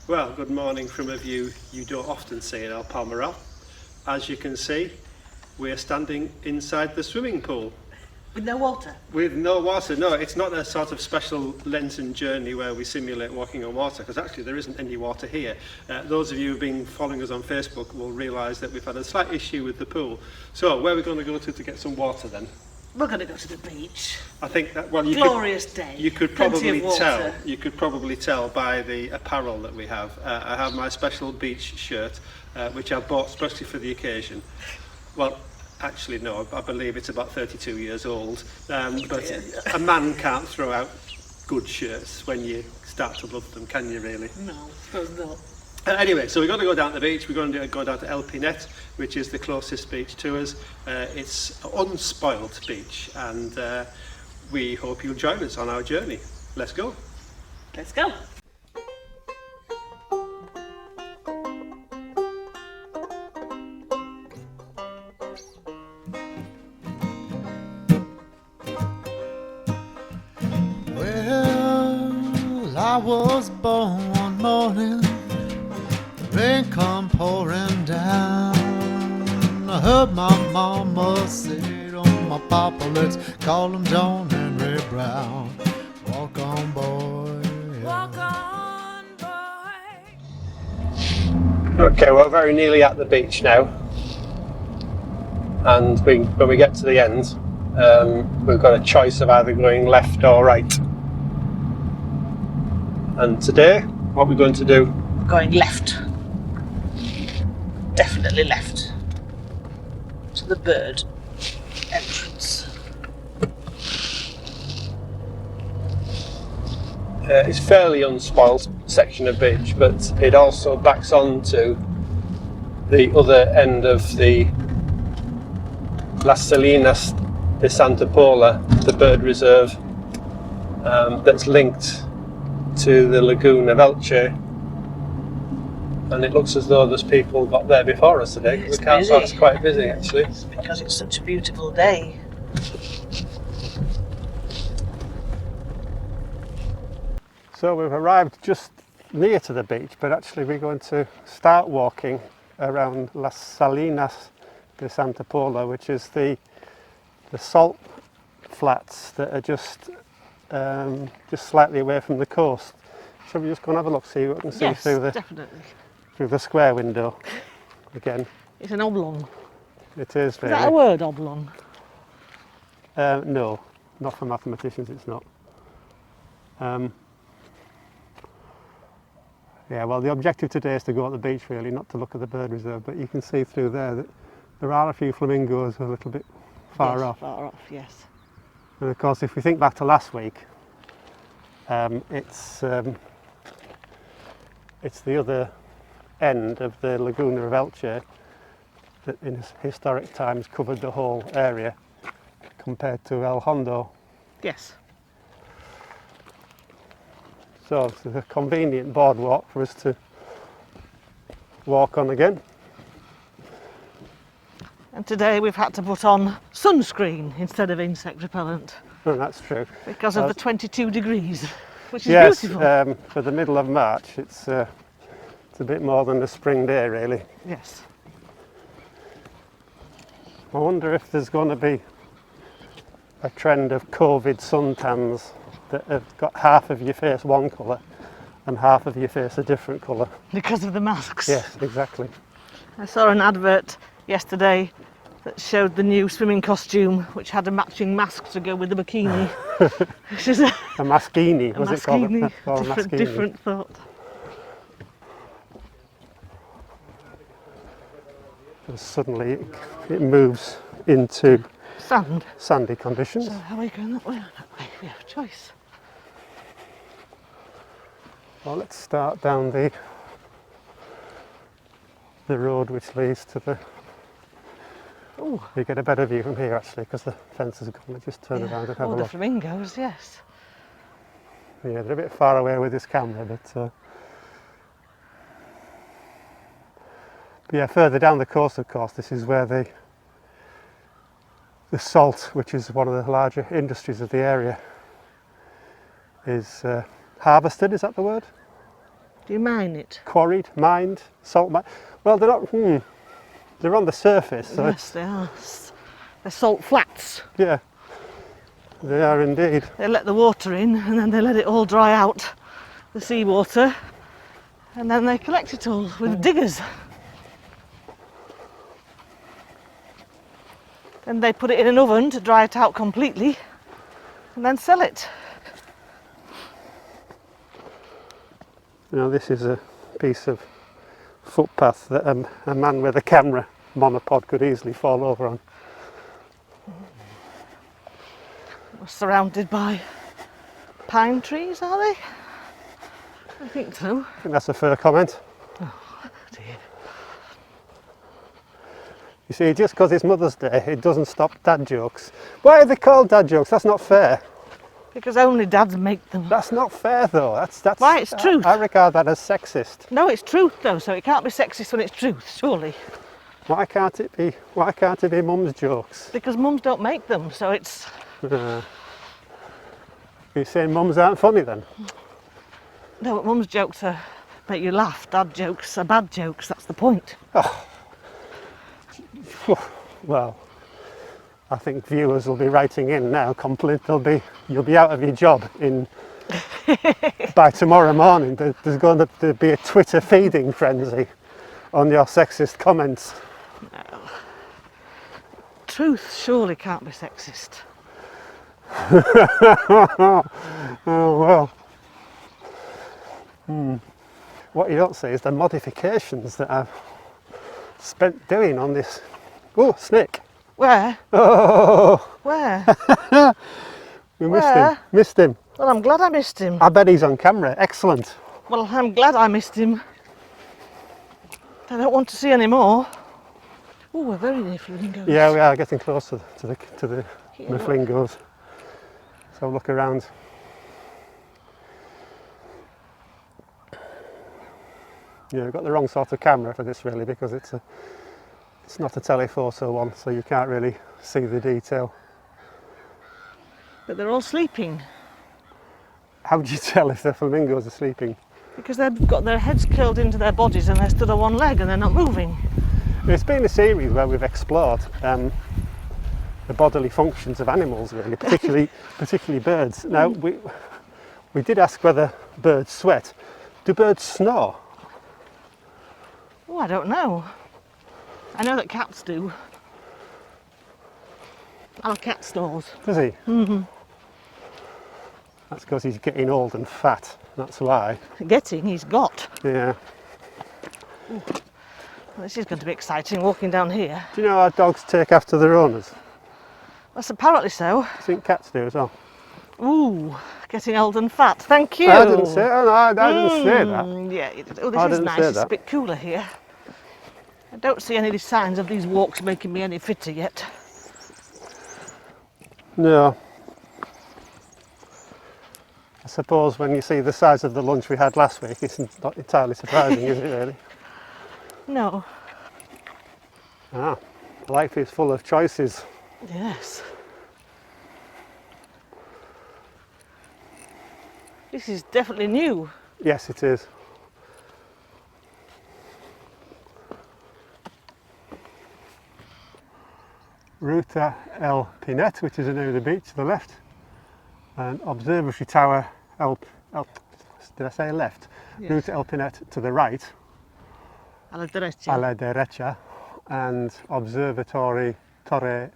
Well, good morning from a view you don't often see in El Palmeral. As you can see, we're standing inside the swimming pool. With no water? With no water, no. It's not a sort of special Lenten journey where we simulate walking on water, because actually there isn't any water here. Those of you who've been following us on Facebook will realise that we've had a slight issue with the pool. So, where are we going to go to get some water then? We're going to go to the beach. I think that, well, Glorious day. You could Plenty probably of water. tell. You could probably tell by the apparel that we have. I have my special beach shirt, which I bought especially for the occasion. Well, actually, no. I believe it's about 32 years old. But a man can't throw out good shirts when you start to love them, can you? Really? No, I suppose not. Anyway, so we're going to go down to the beach. We're going to go down to El Pinet, which is the closest beach to us. It's an unspoilt beach, and we hope you'll join us on our journey. Let's go. Let's go. Well, I was born one morning, rain come pouring down. I heard my mama say, "Oh my papa, let's call him John Henry Brown. Walk on, boy. Walk on, boy. Okay, we're very nearly at the beach now, and when we get to the end, we've got a choice of either going left or right. And today, what we're going to do? Going left. Definitely left. To the bird entrance. It's fairly unspoiled section of beach, but it also backs on to the other end of the Las Salinas de Santa Paula, the bird reserve that's linked to the lagoon of Elche, and it looks as though there's people got there before us today. It's The car busy. park's quite busy actually. It's because it's such a beautiful day. So we've arrived just near to the beach, but actually we're going to start walking around Las Salinas de Santa Paula, which is the salt flats that are just slightly away from the coast. Shall we just go and have a look, see what we can see Yes, definitely. through the square window again? It's an oblong. It is Is really. that a word, oblong? No, not for mathematicians. It's not. Yeah, well, the objective today is to go at the beach, really, not to look at the bird reserve. But you can see through there that there are a few flamingos a little bit far off. Far off, yes. And of course, if we think back to last week, it's the other end of the Laguna of Elche that in historic times covered the whole area compared to El Hondo. Yes. So it's a convenient boardwalk for us to walk on again. And today we've had to put on sunscreen instead of insect repellent And that's true. because of the 22 degrees, which is Yes, beautiful. for the middle of March, it's a bit more than a spring day, really. Yes. I wonder if there's going to be a trend of COVID suntans that have got half of your face one colour and half of your face a different colour. Because of the masks. Yes, exactly. I saw an advert yesterday that showed the new swimming costume, which had a matching mask to go with the bikini. Which is a A maskini, was it called? maskini, Called a maskini. different thought. And suddenly it moves into Sand. sandy conditions. So how are we going that way or that way? We have a choice. Well, let's start down the road which leads to the... Oh, You get a better view from here actually because the fence is gone. Let's just turn around and have oh, a the look. flamingos, yes. Yeah, they're a bit far away with this camera, but yeah, further down the coast, of course, this is where the salt, which is one of the larger industries of the area, is harvested. Is that the word? Do you mine it? Quarried, mined, salt mine. Well, they're not. They're on the surface. So Yes, they are. They're salt flats. yeah, they are indeed. They let the water in and then they let it all dry out, the seawater, and then they collect it all with diggers. Then they put it in an oven to dry it out completely and then sell it. Now this is a piece of footpath that a man with a camera monopod could easily fall over on. We're surrounded by pine trees, are they? I think so. I think that's a fair comment. Dear. You see, just because it's Mother's Day, it doesn't stop dad jokes. Why are they called dad jokes? That's not fair. Because only dads make them. That's not fair, though. That's Why, it's truth. I regard that as sexist. No, it's truth though, so it can't be sexist when it's truth, surely. Why can't it be? Why can't it be mum's jokes? Because mums don't make them, so it's... You're saying mums aren't funny then? No, but mum's jokes make you laugh. Dad jokes are bad jokes, that's the point. Well, I think viewers will be writing in now. You'll be out of your job by tomorrow morning. There's going to be a Twitter feeding frenzy on your sexist comments. No. Truth surely can't be sexist. Oh well. What you don't see is the modifications that I've spent doing on this. Oh, snake! Where? Oh, Where? we missed Where? him. Missed him. Well, I'm glad I missed him. I bet he's on camera. Excellent. Well, I'm glad I missed him. I don't want to see any more. Oh, we're very near flamingos. Yeah, we are getting closer to the Yeah. flamingos. So look around. Yeah, we've got the wrong sort of camera for this really, because it's not a telephoto one, so you can't really see the detail. But they're all sleeping. How do you tell if the flamingos are sleeping? Because they've got their heads curled into their bodies and they're stood on one leg and they're not moving. It's been a series where we've explored the bodily functions of animals, really, particularly birds. Now, we did ask whether birds sweat. Do birds snore? Oh, I don't know. I know that cats do. Our cat snores. Does he? Mm-hmm. That's because he's getting old and fat. That's why. He's got. Yeah. Ooh. Well, this is going to be exciting, walking down here. Do you know how dogs take after their owners? That's apparently so. I think cats do as well. Ooh, getting old and fat. Thank you. I didn't say. Oh, no, I didn't say that. Yeah, you did. Oh, I this is didn't nice. say It's a that. bit cooler here. I don't see any signs of these walks making me any fitter yet. No. I suppose when you see the size of the lunch we had last week, it's not entirely surprising, is it really? No. Life is full of choices. Yes. This is definitely new. Yes, it is. Ruta el Pinet, which is near the beach to the left, and Observatory Tower did I say left? Yes. Ruta el Pinet to the right, A la derecha. a la derecha, and Observatory Torre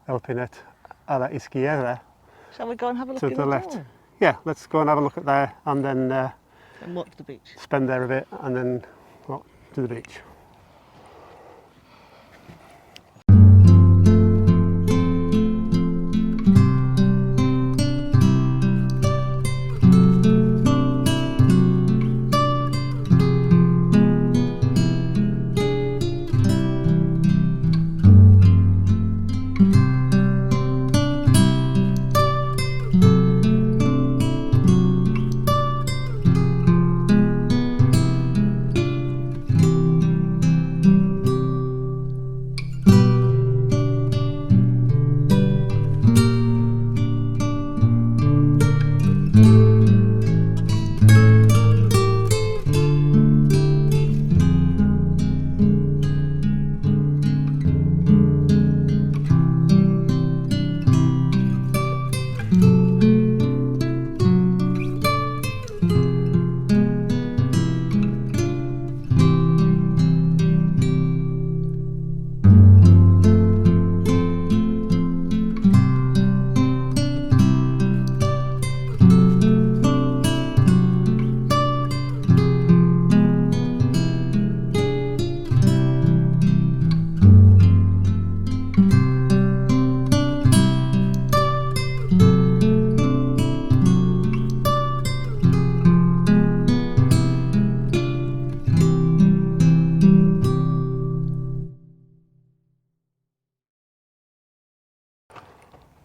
el Pinet a la izquierda, Shall we go and have a look to in the the left. tower? Yeah, let's go and have a look at there, and then And watch the beach. spend there a bit, and then to the beach.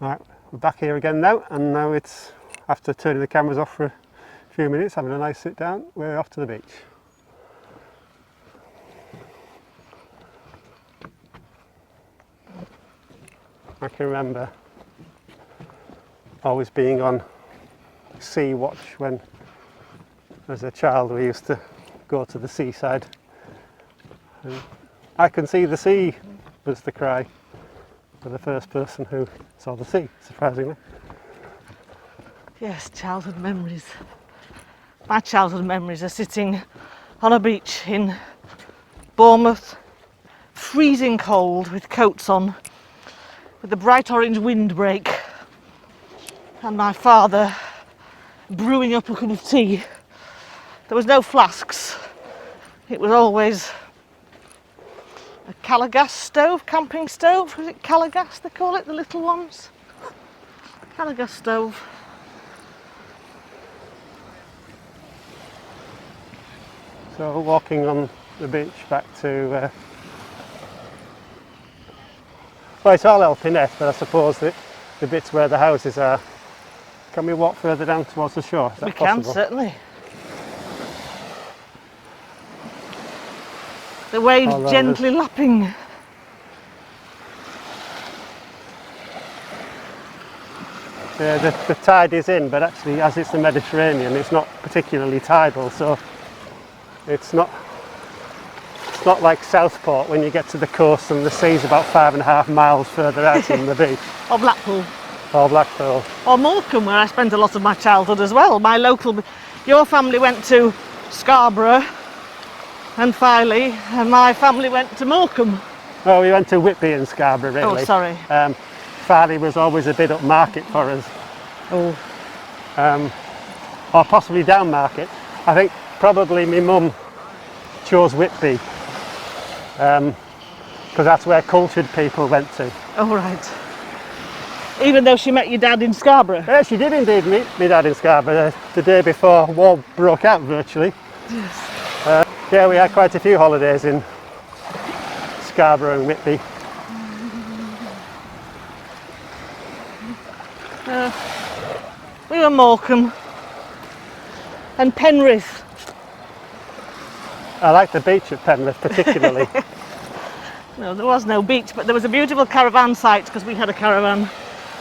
Right, we're back here again now, and now it's, after turning the cameras off for a few minutes, having a nice sit down, we're off to the beach. I can remember always being on sea watch when, as a child, we used to go to the seaside. And I can see the sea, was the cry for the first person who saw the sea, surprisingly. Yes, childhood memories. My childhood memories are sitting on a beach in Bournemouth, freezing cold with coats on, with the bright orange windbreak, and my father brewing up a cup of tea. There was no flasks. It was always a Calagas stove, camping stove. Was it Calagas they call it, the little ones? Calagas stove. So walking on the beach back to, well, it's all El Pinet, but I suppose the bits where the houses are. Can we walk further down towards the shore? Is that We can, possible? certainly. The waves Although gently lapping. Yeah, the tide is in, but actually, as it's the Mediterranean, it's not particularly tidal, so it's not like Southport when you get to the coast and the sea's about 5.5 miles further out than the beach. Or Blackpool. Or Blackpool. Or Morecambe, where I spent a lot of my childhood as well. My local, your family went to Scarborough and Filey, and my family went to Morecambe. Well, we went to Whitby and Scarborough, really. Oh, sorry. Filey was always a bit upmarket for us. Oh. Or possibly down market. I think probably my mum chose Whitby because that's where cultured people went to. Oh, right. Even though she met your dad in Scarborough? Yeah, she did indeed meet my dad in Scarborough the day before war broke out, virtually. Yes. Yeah, we had quite a few holidays in Scarborough and Whitby. We were Morecambe and Penrith. I like the beach at Penrith particularly. No, there was no beach, but there was a beautiful caravan site because we had a caravan.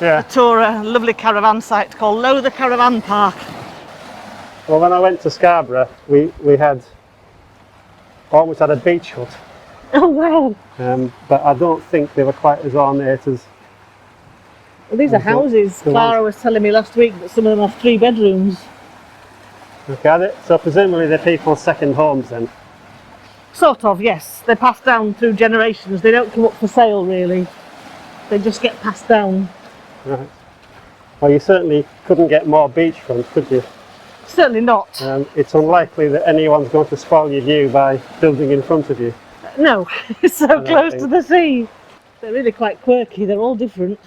Yeah. A tour, a lovely caravan site called Lowther Caravan Park. Well, when I went to Scarborough, we almost had a beach hut. Oh, wow. But I don't think they were quite as ornate as. Well, these are houses. Clara was telling me last week that some of them have 3 bedrooms. Okay, so presumably they're people's second homes then? Sort of, yes. They're passed down through generations. They don't come up for sale, really. They just get passed down. Right. Well, you certainly couldn't get more beachfront, could you? Certainly not. It's unlikely that anyone's going to spoil your view by building in front of you. No, it's so close to the sea. They're really quite quirky. They're all different.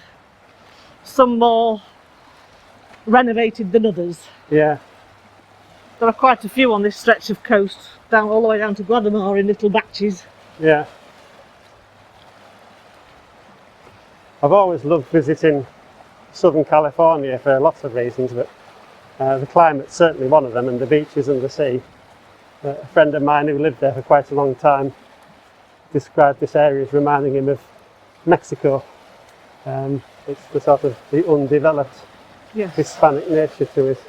Some more renovated than others. Yeah. There are quite a few on this stretch of coast, down all the way down to Guadamar in little batches. Yeah. I've always loved visiting Southern California for lots of reasons, but the climate's certainly one of them, and the beaches and the sea. A friend of mine who lived there for quite a long time described this area as reminding him of Mexico. It's the sort of the undeveloped Hispanic nature to it.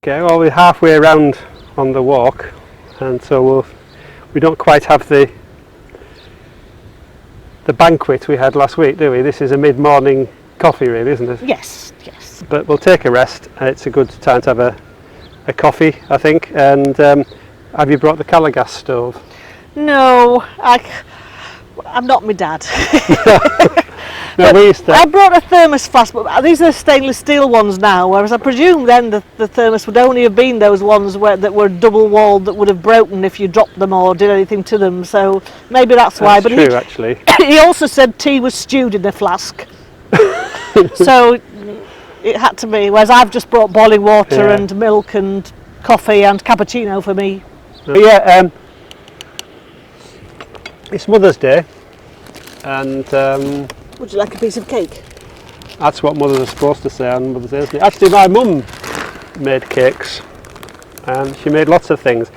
Okay, well we're halfway around on the walk, and so we don't quite have the banquet we had last week, do we? This is a mid-morning coffee really, isn't it? Yes, yes. But we'll take a rest. It's a good time to have a coffee, I think. And have you brought the Calagas stove? No, I'm not my dad. No, we used to. I brought a thermos flask, but these are stainless steel ones now, whereas I presume then the thermos would only have been those ones that were double walled that would have broken if you dropped them or did anything to them, so maybe that's why. That's But true, actually. he also said tea was stewed in the flask. So it had to be, whereas I've just brought boiling water and milk and coffee and cappuccino for me. Yeah, it's Mother's Day, and Would you like a piece of cake? that's what mothers are supposed to say on Mother's Day, isn't it? Actually, my mum made cakes, and she made lots of things.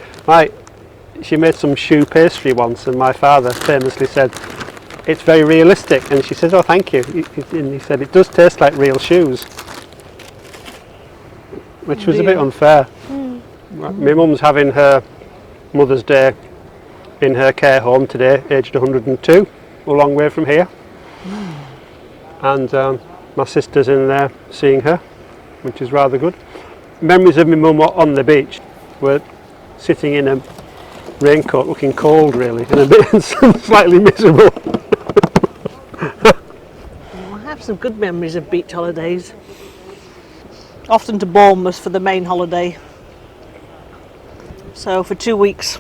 She made some shoe pastry once, and my father famously said, "It's very realistic," and she said, "Oh, thank you." And he said, "It does taste like real shoes," which was a bit unfair. My mum's having her Mother's Day in her care home today, aged 102, a long way from here. And my sister's in there seeing her, which is rather good. Memories of my mum on the beach were sitting in a raincoat, looking cold really, and a bit slightly miserable. I have some good memories of beach holidays. Often to Bournemouth for the main holiday. So for 2 weeks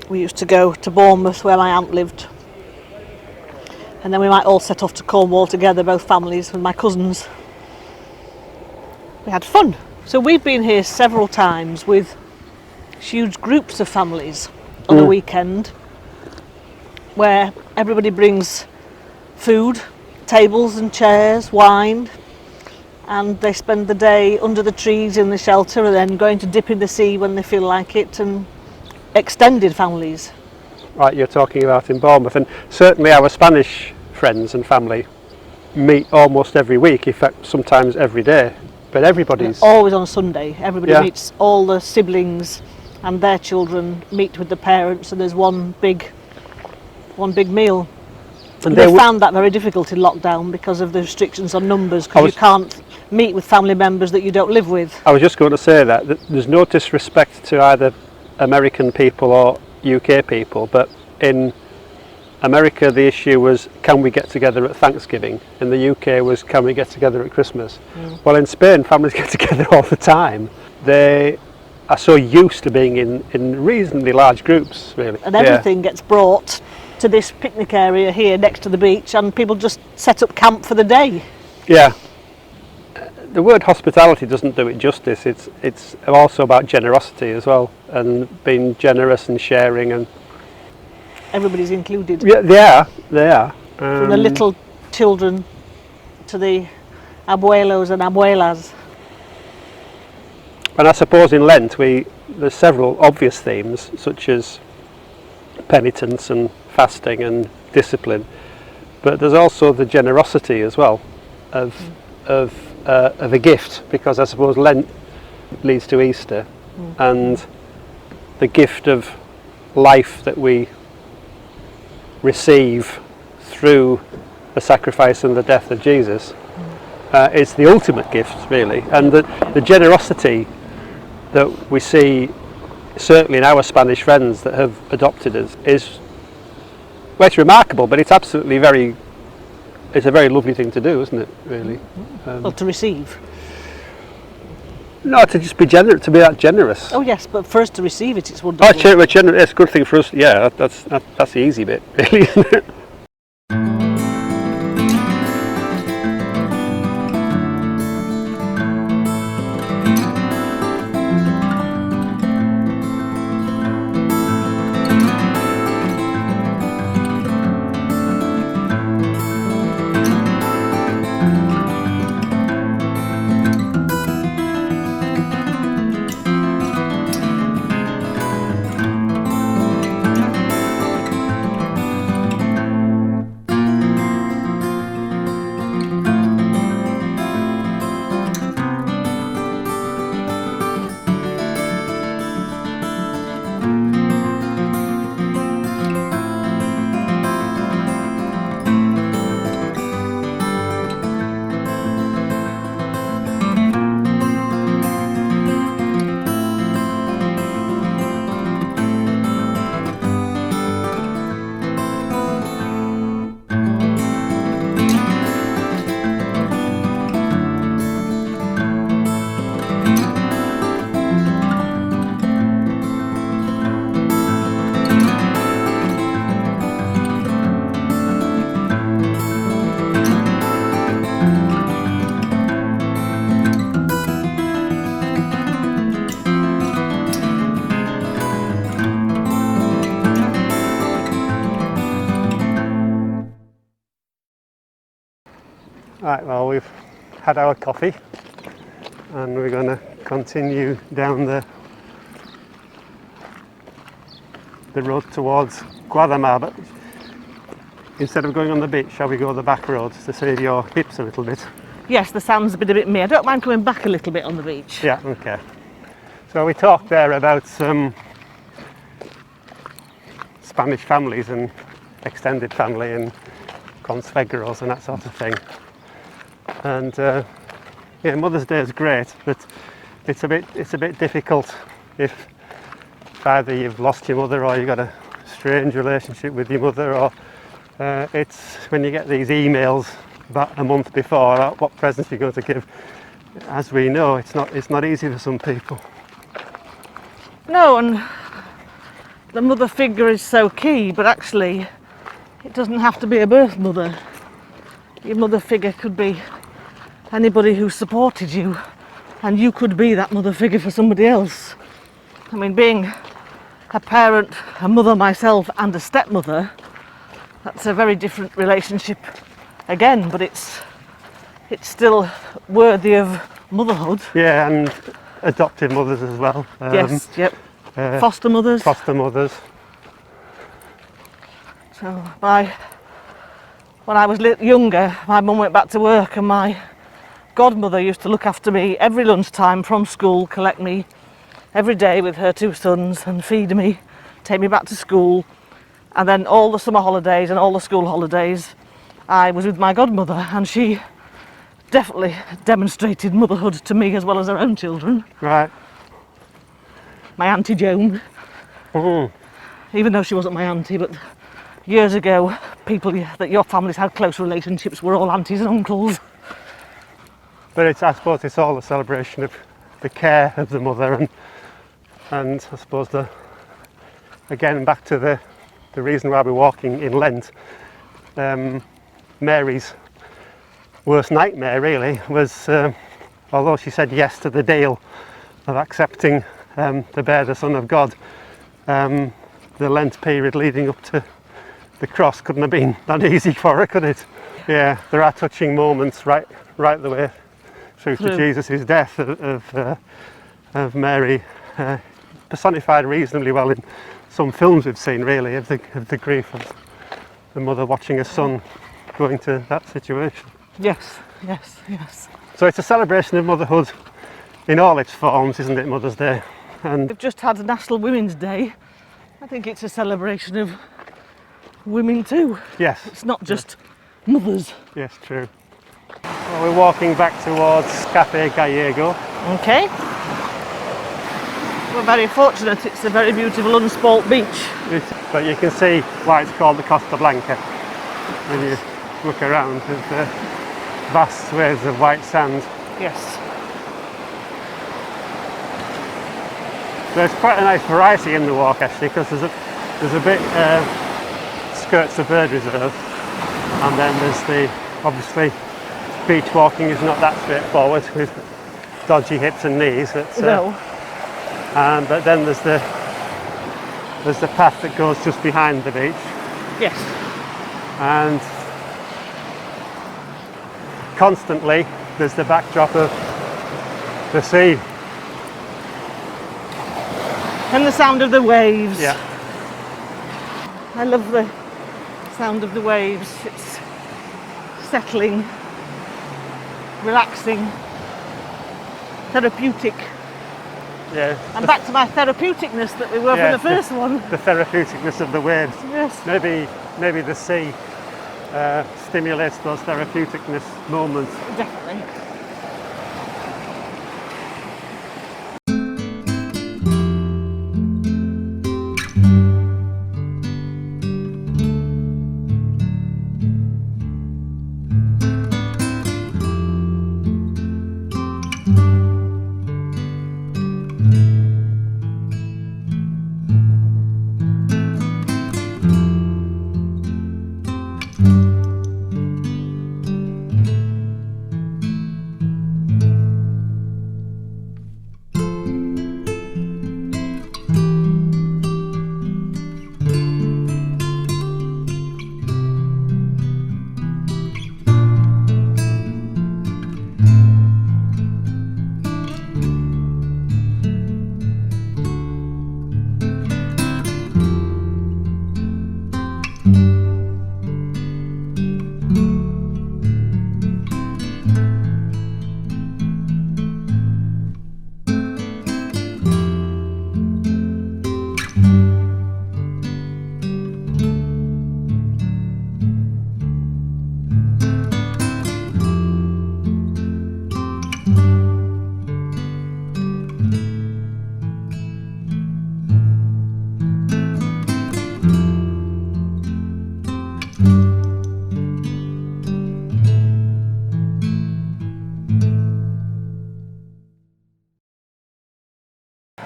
we used to go to Bournemouth where my aunt lived. And then we might all set off to Cornwall together, both families, with my cousins. We had fun. So we've been here several times with huge groups of families on a weekend where everybody brings food, tables and chairs, wine, and they spend the day under the trees in the shelter and then going to dip in the sea when they feel like it, and extended families. Right, you're talking about in Bournemouth, and certainly our Spanish friends and family meet almost every week, in fact sometimes every day, but everybody's always on a Sunday. Everybody Yeah. meets, all the siblings and their children meet with the parents, and there's one big meal. and They they found that very difficult in lockdown because of the restrictions on numbers, I because you was- can't meet with family members that you don't live with. I was just going to say that there's no disrespect to either American people or UK people, but in America the issue was, can we get together at Thanksgiving? In the UK was, can we get together at Christmas? Well, in Spain families get together all the time. They are so used to being in reasonably large groups, really. And everything gets brought to this picnic area here next to the beach, and people just set up camp for the day. Yeah. The word hospitality doesn't do it justice. It's also about generosity as well, and being generous and sharing, and Everybody's included. yeah, they are. From the little children to the abuelos and abuelas. And I suppose in Lent there's several obvious themes, such as penitence and fasting and discipline, but there's also the generosity as well of a gift, because I suppose Lent leads to Easter, and the gift of life that we receive through the sacrifice and the death of Jesus is the ultimate gift, really. And the generosity that we see certainly in our Spanish friends that have adopted us is, well, it's remarkable, but it's absolutely it's a very lovely thing to do, isn't it, really? Well, to receive. No, to just be generous, to be that generous. Oh yes, but for us to receive it, it's Oh, wonderful. it's a good thing for us. Yeah, that's the easy bit, really, isn't it? Right, well, we've had our coffee and we're going to continue down the road towards Guadamar, but instead of going on the beach, shall we go the back roads to save your hips a little bit? Yes, the sand's a bit me. I don't mind coming back a little bit on the beach. Yeah, okay. So we talked there about some Spanish families and extended family and consuegros and that sort of thing. And yeah, Mother's Day is great, but it's a bit difficult if either you've lost your mother or you've got a strange relationship with your mother, or it's when you get these emails about a month before about what presents you're going to give. As we know, it's not easy for some people. No, and the mother figure is so key, but actually it doesn't have to be a birth mother. Your mother figure could be anybody who supported you, and you could be that mother figure for somebody else. I mean, being a parent, a mother myself, and a stepmother, that's a very different relationship again, but it's still worthy of motherhood. Yeah, and adoptive mothers as well. Yes, yep. Foster mothers. Foster mothers. So when I was younger, my mum went back to work and my godmother used to look after me every lunchtime from school, collect me every day with her 2 sons and feed me, take me back to school. And then all the summer holidays and all the school holidays, I was with my godmother, and she definitely demonstrated motherhood to me as well as her own children. Right. My Auntie Joan, even though she wasn't my auntie, but years ago, people that your families had close relationships were all aunties and uncles. But I suppose it's all a celebration of the care of the mother, and I suppose again back to the reason why we're walking in Lent. Mary's worst nightmare really was, although she said yes to the deal of accepting to bear the Son of God, the Lent period leading up to the cross couldn't have been that easy for her, could it? Yeah, there are touching moments right the way through to Jesus' death of Mary, personified reasonably well in some films we've seen, really, of the grief of the mother watching her son going to that situation. Yes, yes, yes. So it's a celebration of motherhood in all its forms, isn't it, Mother's Day? And We've just had National Women's Day. I think it's a celebration of women too. yes, It's not just mothers. yes, true. Well, we're walking back towards Cafe Gallego. Okay. We're very fortunate, it's a very beautiful unspoilt beach. But you can see why it's called the Costa Blanca when you look around with the vast swathes of white sand. Yes. There's quite a nice variety in the walk actually, because there's a bit skirts the bird reserve, and then there's the, obviously beach walking is not that straightforward with dodgy hips and knees. No. But then there's the path that goes just behind the beach, Yes. and constantly there's the backdrop of the sea. And the sound of the waves. Yeah. I love the sound of the waves. It's settling, relaxing, therapeutic. Yeah. And back to my therapeuticness that we were from the first one. The therapeuticness of the waves. Yes. Maybe the sea stimulates those therapeuticness moments. Definitely.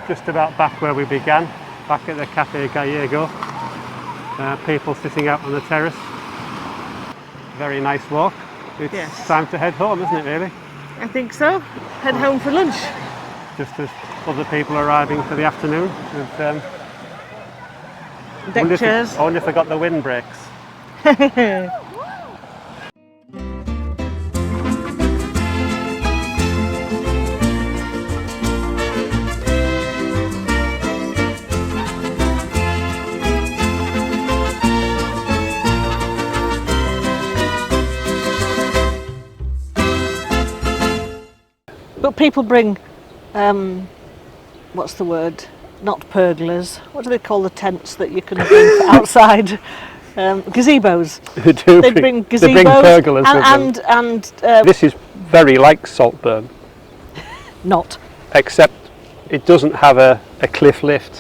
just about back where we began, back at the Cafe Gallego. People sitting out on the terrace. Very nice walk. It's Yes. time to head home, isn't it, really? I think so. Head home for lunch. Just as other people are arriving for the afternoon. With, Deck chairs. I wonder if they got the windbreaks. But people bring, what's the word? Not pergolas. What do they call the tents that you can bring outside? Gazebos. They bring gazebos. They bring pergolas with them. And This is very like Saltburn, not. except it doesn't have a cliff lift,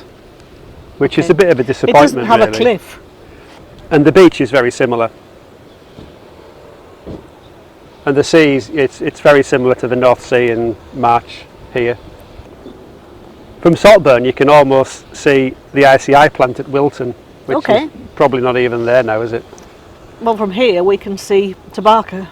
which is a bit of a It disappointment. doesn't have really. a cliff. And the beach is very similar. And the seas, it's very similar to the North Sea in March here. From Saltburn you can almost see the ICI plant at Wilton, which Okay. is probably not even there now, is it? Well, from here we can see Tabarca.